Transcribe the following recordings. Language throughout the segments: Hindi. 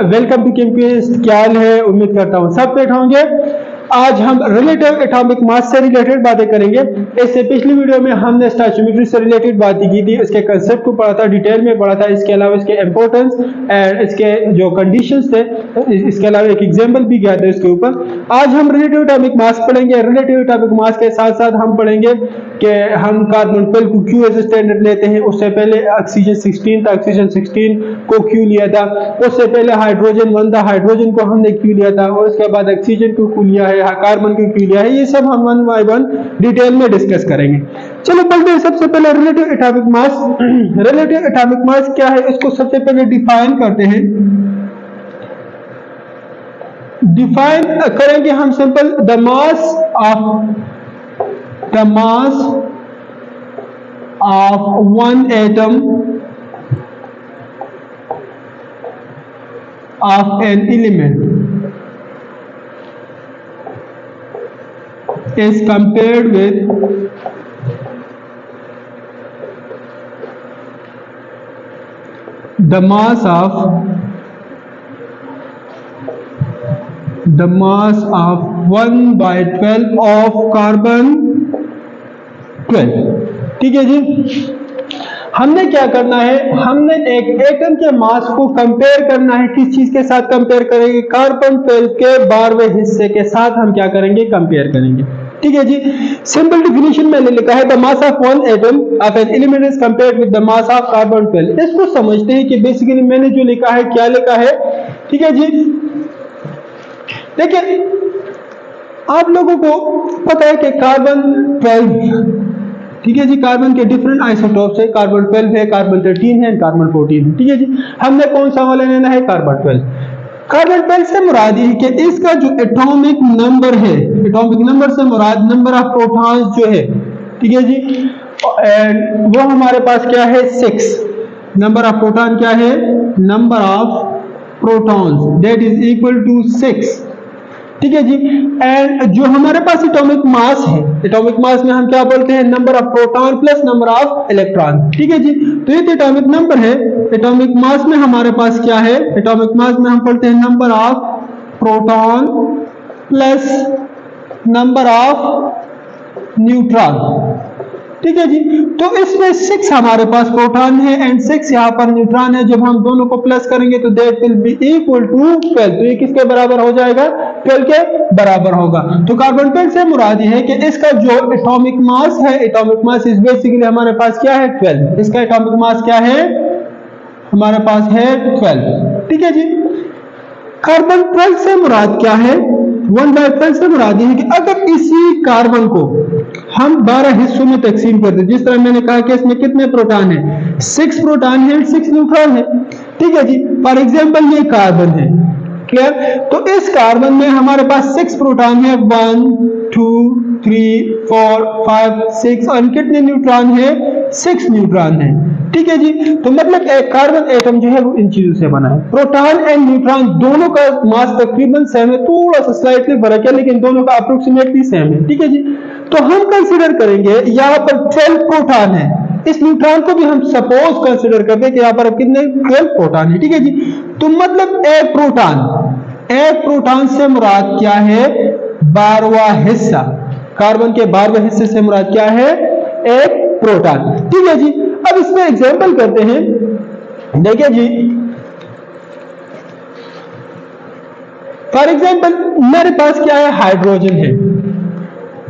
Welcome to केमक्विस्ट। क्या हाल है? उम्मीद करता हूँ सब फिट होंगे। आज हम रिलेटिव एटॉमिक मास से रिलेटेड बातें करेंगे। इससे पिछली वीडियो में हमने स्टोइचियोमेट्री से रिलेटेड बातें की थी, इसके कंसेप्ट को पढ़ा था, डिटेल में पढ़ा था। इसके अलावा इसके इंपॉर्टेंस एंड इसके जो कंडीशंस थे, इसके अलावा एक एग्जांपल भी किया था इसके ऊपर। आज हम रिलेटिव एटॉमिक मास पढ़ेंगे। रिलेटिव एटॉमिक मास के साथ साथ हम पढ़ेंगे कि हम कार्बन 12 को क्यों एज स्टैंडर्ड लेते हैं। उससे पहले ऑक्सीजन 16 था, ऑक्सीजन 16 को क्यों लिया था। उससे पहले हाइड्रोजन 1 था, हाइड्रोजन को हमने क्यों लिया था। और उसके बाद ऑक्सीजन को क्यों लिया है, कार्बन को क्यों लिया है। ये सब हम वन बाय वन डिटेल में डिस्कस करेंगे। चलो पढ़ते हैं। सबसे पहले relative atomic mass. Relative atomic mass क्या है, इसको सबसे पहले डिफाइन करते हैं। डिफाइन करेंगे हम simple, the mass of one atom of an element is compared with the mass of 1/12 of carbon 12। ठीक है जी। हमने क्या करना है, हमने एक एटम के मास को कंपेयर करना है। किस चीज के साथ कंपेयर करेंगे? कार्बन 12 के 12वें हिस्से के साथ हम क्या करेंगे, कंपेयर करेंगे। ठीक है जी। सिंपल डिफिनेशन मैंने लिखा है, the mass of one atom of an element is compared with the mass of carbon 12। इसको समझते हैं कि बेसिकली मैंने जो लिखा है क्या लिखा है। ठीक है जी। देखिए आप लोगों को पता है कि कार्बन 12, ठीक है जी, कार्बन के डिफरेंट आइसोटोप्स है। कार्बन 12 है, कार्बन 13 है, कार्बन 14 है। ठीक है जी। हमने कौन सा वाला लेना है? कार्बन 12। कार्बन 12 से मुराद है कि इसका जो एटॉमिक नंबर है, एटॉमिक नंबर से मुराद नंबर ऑफ प्रोटॉन्स जो है, ठीक है जी, एंड वो हमारे पास क्या है? 6। नंबर ऑफ प्रोटॉन क्या है? Number of protons that is equal to 6। ठीक है जी। एंड जो हमारे पास एटॉमिक मास है, एटॉमिक मास में हम क्या बोलते हैं? Number of proton plus number of electron. ठीक है जी। तो ये एटॉमिक नंबर है। एटॉमिक मास में हमारे पास क्या है? एटॉमिक मास में हम पढ़ते हैं number of proton plus number of neutron. ठीक है जी। तो इसमें 6 हमारे पास प्रोटॉन है एंड 6 यहां पर न्यूट्रॉन है। जब हम दोनों को प्लस करेंगे तो that will be equal to 12। तो ये किसके बराबर हो जाएगा? 12 के बराबर होगा। तो कार्बन 12 से मुराद है कि इसका जो एटॉमिक मास है, एटॉमिक मास इज बेसिकली हमारे पास क्या है? 12। इसका एटॉमिक मास क्या है? हमारे पास है 12। ठीक है जी। कार्बन 12 से मुराद क्या है? 1/12 से मुराद है कि अगर इसी कार्बन को हम 12 हिस्सों में तकसीम कर दें, जिस तरह मैंने कहा कि इसमें कितने प्रोटॉन है? 6 प्रोटॉन है, 6 न्यूट्रॉन है। ठीक है जी। फॉर एग्जांपल ये कार्बन है, क्लियर। तो इस कार्बन में हमारे पास 6 प्रोटॉन है, 1 2 3 4 5 6, और कितने न्यूट्रॉन है? 6 न्यूट्रॉन है। ठीक है जी। तो मतलब एक कार्बन एटम जो है वो इन चीजों से बना है। प्रोटॉन एंड न्यूट्रॉन दोनों का मास तकरीबन सेम है, थोड़ा सा स्लाइटली फर्क है, लेकिन दोनों का अप्रोक्सीमेटली सेम है। ठीक है जी। तो हम कंसीडर करेंगे यहाँ पर 12 प्रोटॉन है। इस न्यूट्रॉन को भी हम सपोज कंसीडर करते हैं कि यहाँ पर कितने? 12 प्रोटॉन है। ठीक है जी। तो मतलब एक प्रोटॉन से मुराद क्या है? 12वां हिस्सा। कार्बन के 12वें हिस्से से मुराद क्या है? एक प्रोटॉन। ठीक है जी। अब इसमें एग्जांपल करते हैं। देखिए जी, फॉर एग्जांपल मेरे पास क्या है? हाइड्रोजन है।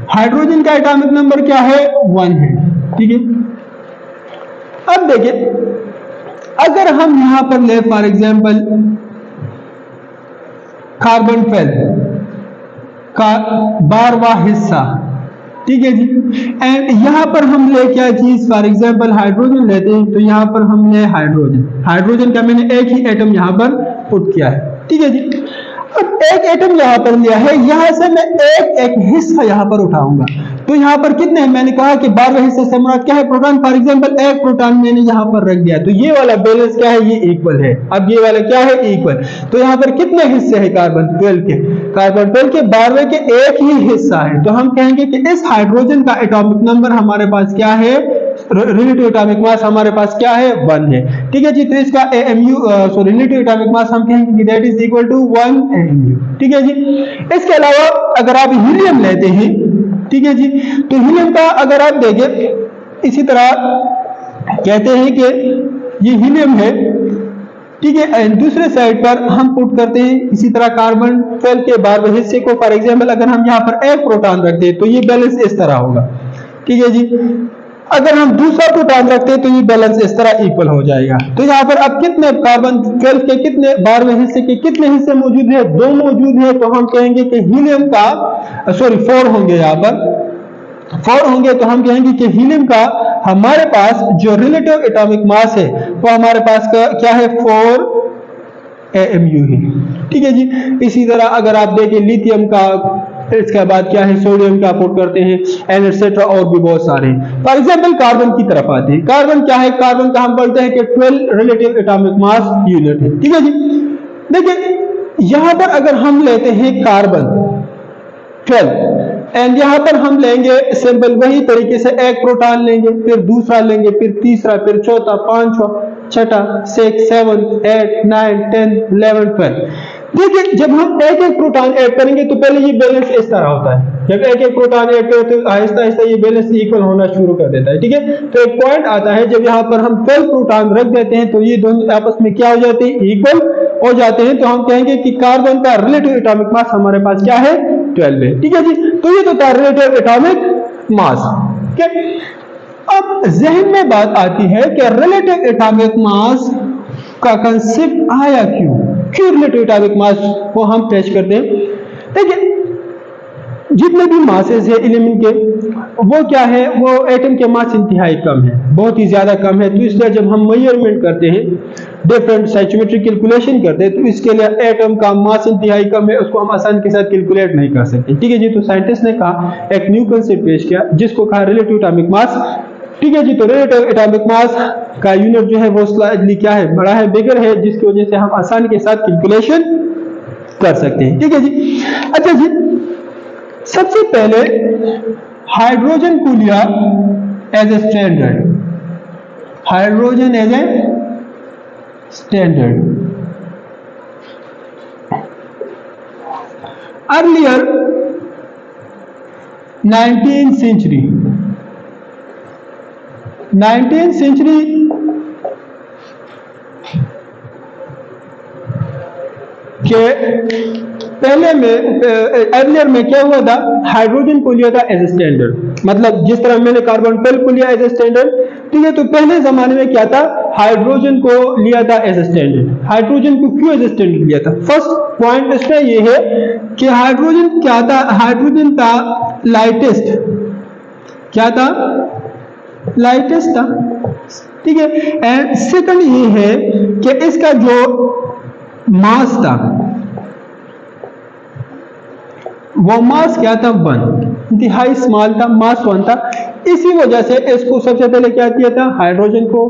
हाइड्रोजन का एटॉमिक नंबर क्या है? 1 है। ठीक है। अब देखिए, अगर हम यहां पर ले फॉर एग्जांपल कार्बन 12 का 12वां हिस्सा, ठीक है जी, एंड यहां पर हम ले क्या चीज? फॉर एग्जांपल हाइड्रोजन लेते हैं। तो यहां पर हम ले हाइड्रोजन का मैंने एक ही एटम यहां पर पुट किया है। ठीक है जी। अब एक एटम यहां पर लिया है, यहां से मैं एक हिस्सा यहां पर उठाऊंगा। तो यहां पर कितने हैं? मैंने कहा कि 12वें हिस्से से मुराद क्या है? प्रोटॉन। फॉर एग्जांपल एक प्रोटॉन मैंने यहां पर रख दिया, तो ये वाला बैलेंस क्या है? ये इक्वल है। अब ये वाला क्या है? इक्वल। तो यहां पर कितने हिस्से हैं कार्बन 12 के? कार्बन 12 के 12वें के एक ही हिस्सा है। तो हम कहेंगे कि इस हाइड्रोजन का एटॉमिक नंबर हमारे पास क्या है? रिलेटिव एटॉमिक मास हमारे पास क्या है 1 है। ठीक है जी, तो इसका रिलेटिव एटॉमिक मास हम कहेंगे कि that is equal to 1 AMU। ठीक है जी, इसके अलावा अगर आप हीलियम लेते हैं, ठीक है जी, तो हीलियम का अगर आप देखें इसी तरह कहते हैं कि ये हीलियम है, ठीक है, दूसरे साइड पर हम पुट करते हैं इसी तरह कार्बन 12 के 12वें हिस्से को। फॉर एग्जांपल अगर हम यहाँ पर एक प्रोटॉन रखते हैं तो ये बैलेंस इस तरह होगा। ठीक है जी, अगर हम दूसरा प्रोटॉन रखते हैं तो ये बैलेंस इस तरह इक्वल हो जाएगा। तो यहाँ पर अब कितने कार्बन 12 के कितने 12वें हिस्से के कितने हिस्से मौजूद है, 2 मौजूद है, तो हम कहेंगे कि हीलियम का 4 होंगे, यहाँ पर 4 होंगे, तो हम कहेंगे कि हीलियम का हमारे पास जो रिलेटिव एटॉमिक मास है वो हमारे पास का क्या है 4 AMU है। ठीक है जी, इसी तरह अगर आप देखें लिथियम का, इसके बाद क्या है सोडियम का पुट करते हैं एंड एटसेट्रा, और भी बहुत सारे। फॉर एग्जांपल कार्बन की तरफ आते हैं। कार्बन क्या है, कार्बन का हम बोलते हैं कि 12 रिलेटिव एटॉमिक मास यूनिट है। ठीक है जी, देखिए यहां पर अगर हम लेते हैं कार्बन 12 एंड यहां पर हम लेंगे सिंपल वही तरीके से एक प्रोटॉन लेंगे, फिर दूसरा लेंगे, फिर तीसरा, फिर चौथा, पांचवा, छठा, 6, 7, 8, 9, 10, 11, 12। देखिए जब हम एक एक प्रोटॉन ऐड करेंगे तो पहले ये बैलेंस इस तरह होता है। जब एक एक प्रोटॉन ऐड करें तो आहिस्ता आहिस्ता ये बैलेंस इक्वल होना शुरू कर देता है। ठीक है, तो एक पॉइंट आता है जब यहाँ पर हम 12 प्रोटॉन रख देते हैं तो ये दोनों आपस में क्या हो जाते हैं, इक्वल हो जाते हैं। तो हम कहेंगे कि कार्बन का रिलेटिव एटॉमिक मास हमारे पास क्या है 12 है। ठीक है जी, तो ये तो था रिलेटिव एटॉमिक मास। ठीक है, अब जहन में बात आती है कि रिलेटिव एटॉमिक मास का कंसेप्ट आया क्यों रिलेटिव एटॉमिक मास को हम पेश करते हैं। देखिए जितने भी मासेस है एलिमेंट के वो क्या है, वो एटम के मास इंतहाई कम है, बहुत ही ज्यादा कम है। तो इसलिए जब हम मेजरमेंट करते हैं, डिफरेंट साइकोमेट्रिक कैलकुलेशन करते हैं, तो इसके लिए एटम का मास इंतहाई कम है, उसको हम आसानी के साथ कैलकुलेट नहीं कर सकते। ठीक है जी, तो साइंटिस्ट ने कहा, एक न्यू कंसेप्ट पेश किया जिसको कहा रिलेटिव एटॉमिक मास। ठीक है जी, तो रिलेटिव एटॉमिक मास का यूनिट जो है वो स्लाइडली क्या है, बड़ा है, बिगर है, जिसकी वजह से हम आसानी के साथ कैलकुलेशन कर सकते हैं। ठीक है जी, अच्छा जी, सबसे पहले हाइड्रोजन को लिया as a standard, hydrogen as a standard. Earlier 19th century के पहले में अर्लियर में क्या हुआ था, हाइड्रोजन को लिया था एज ए स्टैंडर्ड। मतलब जिस तरह मैंने कार्बन 12 को लिया एज ए स्टैंडर्ड, ठीक है, तो पहले जमाने में क्या था, हाइड्रोजन को लिया था एज ए स्टैंडर्ड। हाइड्रोजन को क्यों एज ए स्टैंडर्ड लिया था? फर्स्ट पॉइंट इसमें यह है कि हाइड्रोजन क्या था, हाइड्रोजन था लाइटेस्ट, क्या था, लाइटेस्ट था। ठीक है, एंड सेकंड ये है कि इसका जो मास था वो मास क्या था 1, इंतहाई स्मॉल था, मास 1 था। इसी वजह से इसको सबसे पहले क्या किया था, हाइड्रोजन को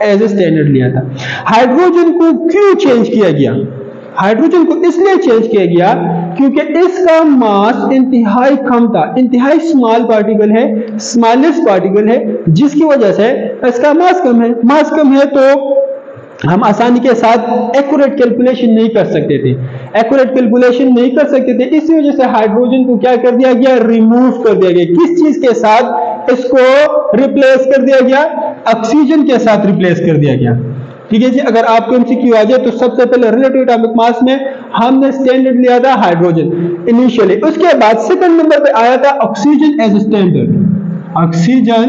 एज ए स्टैंडर्ड लिया था। हाइड्रोजन को क्यों चेंज किया गया? हाइड्रोजन को इसलिए चेंज किया गया क्योंकि इसका मास इंतहाई कम था, इंतहाई स्मॉल पार्टिकल है, स्मॉलेस्ट पार्टिकल है, जिसकी वजह से इसका मास कम है। मास कम है तो हम आसानी के साथ एक्यूरेट कैलकुलेशन नहीं कर सकते थे, एक्यूरेट कैलकुलेशन नहीं कर सकते थे। इसी वजह से हाइड्रोजन को क्या कर दिया गया, रिमूव कर दिया गया। किस चीज के साथ इसको रिप्लेस कर दिया गया? ऑक्सीजन के साथ रिप्लेस कर दिया गया। ठीक है जी, अगर आपको एमसीक्यू आ जाए तो सबसे पहले रिलेटिव एटॉमिक मास में हमने स्टैंडर्ड लिया था हाइड्रोजन इनिशियली, उसके बाद सेकंड नंबर पे आया था oxygen as standard, oxygen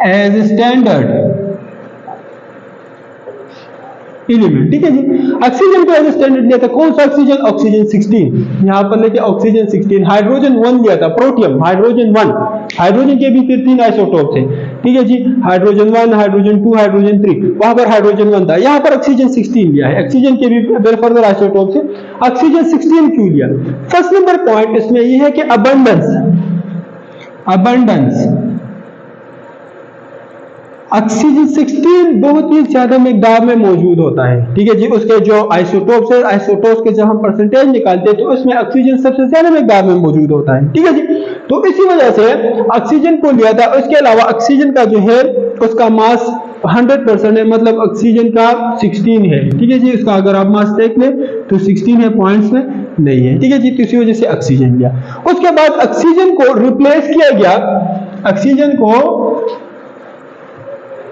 as standard element. ठीक है जी, ऑक्सीजन को एज स्टैंडर्ड लिया था। कौन सा ऑक्सीजन? ऑक्सीजन 16, यहां पर लेके ऑक्सीजन 16। हाइड्रोजन 1 लिया था, प्रोटियम, हाइड्रोजन 1। हाइड्रोजन के भी फिर 3 आइसोटोप थे। ठीक है जी, हाइड्रोजन 1, हाइड्रोजन 2, हाइड्रोजन 3, वहां पर हाइड्रोजन 1 था, यहां पर ऑक्सीजन 16 लिया है। ऑक्सीजन के भी फर्दर आइसोटोप थे। ऑक्सीजन 16 क्यों लिया? फर्स्ट नंबर पॉइंट इसमें यह है कि अबंडेंस, अबंडेंस ऑक्सीजन 16 बहुत ही ज्यादा मिकदार में मौजूद होता है, ठीक है जी। उसके जो आइसोटोप्स है, आइसोटोप्स के जब हम परसेंटेज निकालते हैं तो उसमें ऑक्सीजन सबसे ज्यादा मिकदार में मौजूद होता है, ठीक है जी। तो इसी वजह से ऑक्सीजन को लिया था। उसके अलावा ऑक्सीजन का जो है उसका मास 100% है, मतलब ऑक्सीजन का 16 है, ठीक है जी। उसका अगर आप मास देख लें तो 16 है, पॉइंट्स में नहीं है, ठीक है जी। तो इसी वजह से ऑक्सीजन लिया। उसके बाद ऑक्सीजन को रिप्लेस किया गया, ऑक्सीजन को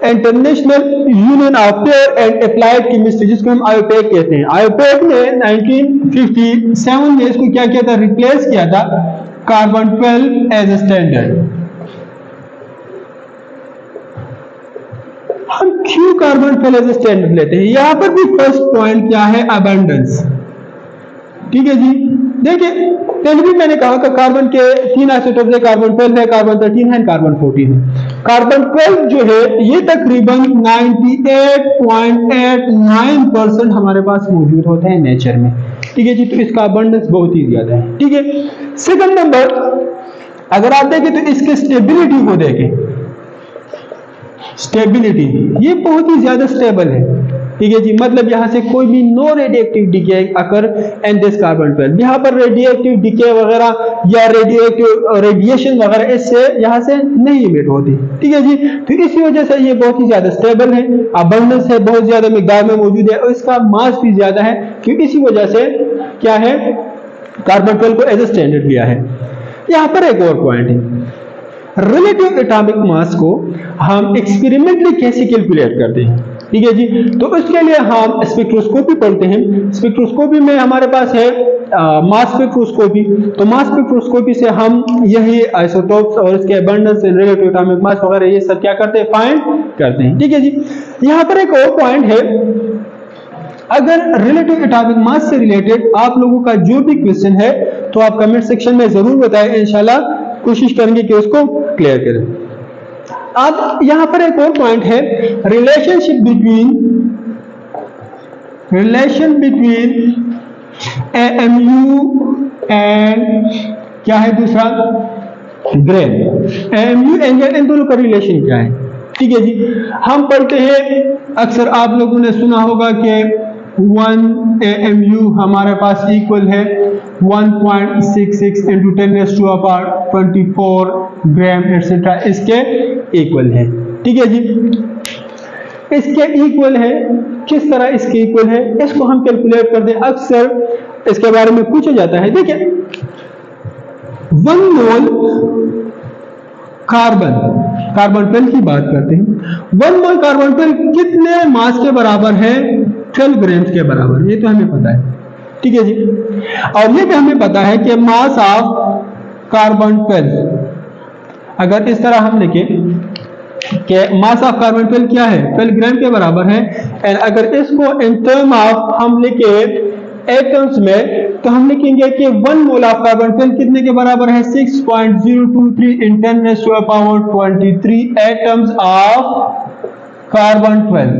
international union of pure and applied chemistry, जिसको हम आयोपेक कहते हैं, आयोपेक ने 1957 में इसको क्या किया था, रिप्लेस किया था कार्बन 12 एज ए स्टैंडर्ड। हम क्यों कार्बन 12 एज ए स्टैंडर्ड लेते हैं? यहां पर भी फर्स्ट पॉइंट क्या है, अबंडेंस, ठीक है जी। देखिए पहले भी मैंने कहा कि कार्बन के 3 आइसोटोप्स है, कार्बन 12 है, कार्बन 13 है, कार्बन 14 है। कार्बन 12 जो है ये तकरीबन 98.89% हमारे पास मौजूद होते हैं नेचर में, ठीक है जी। तो इसका अबंडेंस बहुत ही ज्यादा है, ठीक है। सेकंड नंबर, अगर आप देखें तो इसके स्टेबिलिटी को देखें, स्टेबिलिटी ये बहुत ही ज्यादा स्टेबल है, ठीक है जी। मतलब यहां से कोई भी no radioactive decay occur in this carbon 12, यहां पर रेडिएक्टिव डिके वगैरह या रेडिएक्टिव रेडिएशन वगैरह इससे यहां से नहीं इमिट होती, ठीक है जी। तो इसी वजह से ये बहुत ही ज्यादा स्टेबल है, अबंडेंस है, बहुत ज्यादा मिकदार में मौजूद है और इसका मास भी ज्यादा है, क्योंकि इसी वजह से क्या है, कार्बन 12 को एज ए स्टैंडर्ड लिया है। यहां पर एक और पॉइंट है, रिलेटिव एटॉमिक मास को हम एक्सपेरिमेंटली कैसे कैलकुलेट करते हैं, ठीक है जी। तो उसके लिए हम स्पेक्ट्रोस्कोपी पढ़ते हैं। स्पेक्ट्रोस्कोपी में हमारे पास है मास स्पेक्ट्रोस्कोपी। तो मास स्पेक्ट्रोस्कोपी से हम यही आइसोटोप्स और इसके abundance and relative atomic mass वगैरह ये सब क्या करते हैं, फाइंड करते हैं, ठीक है जी। यहां पर एक और पॉइंट है, अगर रिलेटिव एटॉमिक मास से रिलेटेड आप लोगों का जो भी क्वेश्चन है तो आप कमेंट सेक्शन में जरूर बताएं, इंशाल्लाह कोशिश करेंगे कि उसको क्लियर करें। अब यहां पर एक और पॉइंट है, रिलेशन बिटवीन AMU एंड क्या है दूसरा, ग्रेन। AMU एंड ग्रेन, इन दोनों का रिलेशन क्या है, ठीक है जी। हम पढ़ते हैं, अक्सर आप लोगों ने सुना होगा कि 1 AMU हमारे पास इक्वल है 1.66 into 10⁻24 ग्राम एटसेट्रा, इसके इक्वल है, ठीक है जी। इसके इक्वल है, किस तरह इसके इक्वल है, इसको हम कैलकुलेट करते हैं। अक्सर इसके बारे में पूछा जाता है। देखिए 1 मोल कार्बन 12 की बात करते हैं। 1 मोल कार्बन 12 कितने मास के बराबर है, 12 ग्राम के बराबर, ये तो हमें पता है, ठीक है जी। और ये भी हमें पता है कि मास ऑफ कार्बन 12, अगर इस तरह हम लिखें कि मास ऑफ कार्बन 12 क्या है, 12 ग्राम के बराबर है। एंड अगर इसको इन टर्म ऑफ हम लिखे एटम्स में, तो हम लिखेंगे कि 1 मोल ऑफ कार्बन 12 कितने के बराबर है, 6.023 × 10⁻23 एटम्स ऑफ कार्बन 12।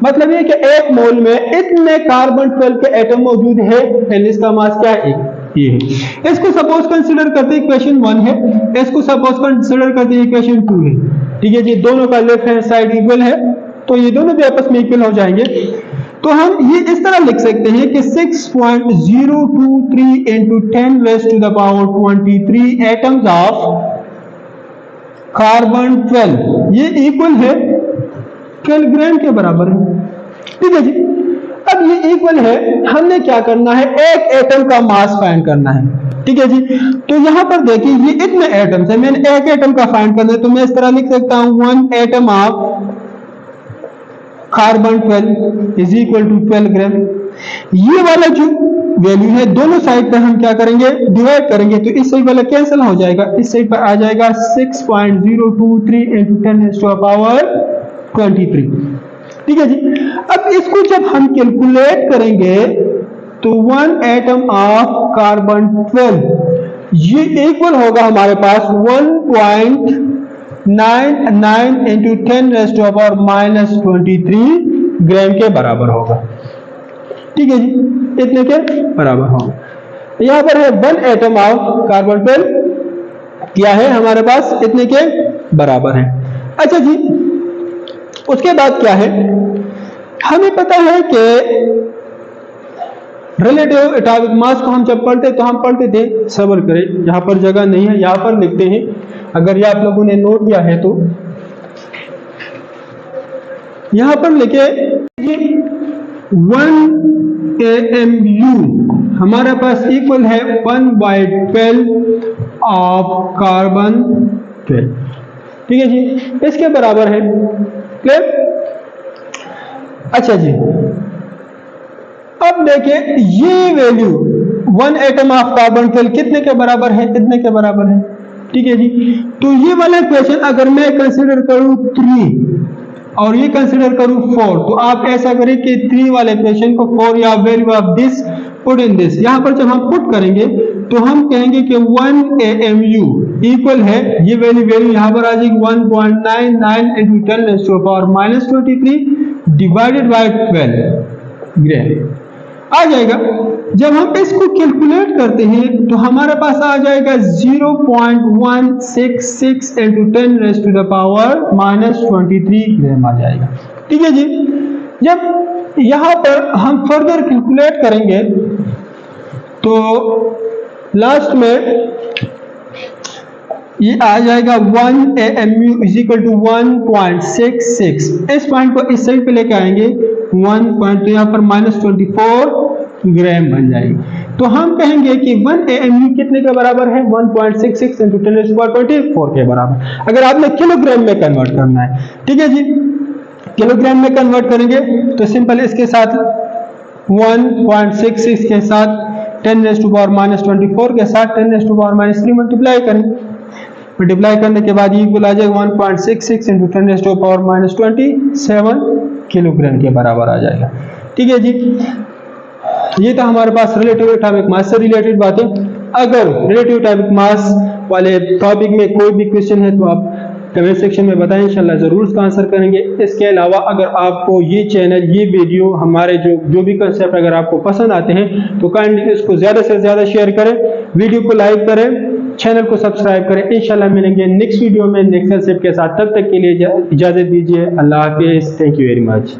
मतलब ये कि एक मोल में इतने कार्बन 12 के एटम मौजूद है, इसका मास क्या है, ये है। इसको सपोज कंसीडर करते हैं इक्वेशन 1 है, इसको सपोज कंसीडर करते हैं इक्वेशन 2 है, ठीक है जी। दोनों का लेफ्ट हैंड साइड इक्वल है, तो ये दोनों भी आपस में इक्वल हो जाएंगे। तो हम ये इस तरह लिख सकते हैं कि 6.023 × 10⁻23 एटम्स ऑफ कार्बन 12 ये इक्वल है 12 ग्राम के बराबर है, ठीक है जी। अब ये इक्वल है, हमने क्या करना है, एक एटम का मास फाइंड करना है, ठीक है जी। तो यहां पर देखिए ये इतने एटम्स है, मैंने एक एटम का फाइंड करना है, तो मैं इस तरह लिख सकता हूं 1 atom of carbon 12 is equal to 12 gram. ये वाला जो वैल्यू है दोनों साइड पे हम क्या करेंगे, डिवाइड करेंगे, तो इस साइड वाला कैंसिल हो जाएगा, इस साइड पर आ जाएगा 6.023 × 10⁻23, ठीक है जी। अब इसको जब हम कैलकुलेट करेंगे तो 1 एटम ऑफ कार्बन 12 ये इक्वल होगा हमारे पास 1.99 × 10⁻23 ग्राम के बराबर होगा, ठीक है जी, इतने के बराबर होगा। यहां पर है 1 एटम ऑफ कार्बन 12 क्या है हमारे पास, इतने के बराबर है। अच्छा जी, उसके बाद क्या है, हमें पता है कि रिलेटिव एटॉमिक मास को हम जब पढ़ते तो हम पढ़ते थे, सब्र करें यहाँ पर जगह नहीं है, यहाँ पर लिखते हैं, अगर ये आप लोगों ने नोट किया है तो यहाँ पर लिखे 1 AMU हमारे पास इक्वल है 1/12 ऑफ कार्बन 12, ठीक है जी, इसके बराबर है। क्लियर? अच्छा जी, अब देखिए ये वैल्यू 1 एटम ऑफ कार्बन 12 कितने के बराबर है, कितने के बराबर है, ठीक है जी। तो ये वाला इक्वेशन अगर मैं कंसीडर करूं 3 और ये कंसीडर करूं 4, तो आप ऐसा करें कि 3 वाले इक्वेशन को 4 या value of this put in this, यहां पर जब हम पुट करेंगे तो हम कहेंगे कि 1 AMU इक्वल है, ये वैल्यू यहां पर आ जाएगी 1.99 into 10 raised to the power -23 divided by 12 ग्राम आ जाएगा। जब हम इसको कैलकुलेट करते हैं तो हमारे पास आ जाएगा 0.166 into 10 raised to the power -23 ग्राम आ जाएगा, ठीक है जी। जब यहां पर हम फर्दर कैलकुलेट करेंगे तो लास्ट में ये आ जाएगा 1 AMU is equal to 1.66, इस पॉइंट को इस साइड पे लेके आएंगे 1 पॉइंट, तो यहाँ पर -24 ग्राम बन जाएगी। तो हम कहेंगे कि 1 AMU कितने के बराबर है, 1.66 into 10 raised to the power 24 के बराबर, अगर आपने किलोग्राम में कन्वर्ट करना है, ठीक है जी। किलोग्राम में कन्वर्ट करेंगे तो सिंपल इसके साथ 1.66 के साथ 10 raised to the power -24 के साथ 10 raised to the power -3 multiply करेंगे, मल्टीप्लाई करने के बाद इक्वल आ जाएगा 1.66 into 10 raised to the power -27 kilogram के बराबर आ जाएगा, ठीक है जी। ये तो हमारे पास रिलेटिव एटॉमिक मास से रिलेटेड बातें। अगर रिलेटिव एटॉमिक मास वाले टॉपिक में कोई भी क्वेश्चन है तो आप कमेंट सेक्शन में बताएं, इंशाल्लाह जरूर उसका आंसर करेंगे। इसके अलावा अगर आपको ये चैनल, ये वीडियो, हमारे जो भी कंसेप्ट अगर आपको पसंद आते हैं तो काइंडली इसको ज्यादा से ज्यादा शेयर करें, वीडियो को लाइक करें, चैनल को सब्सक्राइब करें। इंशाल्लाह मिलेंगे नेक्स्ट वीडियो में नेक्स्ट कंसेप्ट के साथ, तब तक के लिए इजाजत दीजिए। अल्लाह हाफिज़, थैंक यू वेरी मच।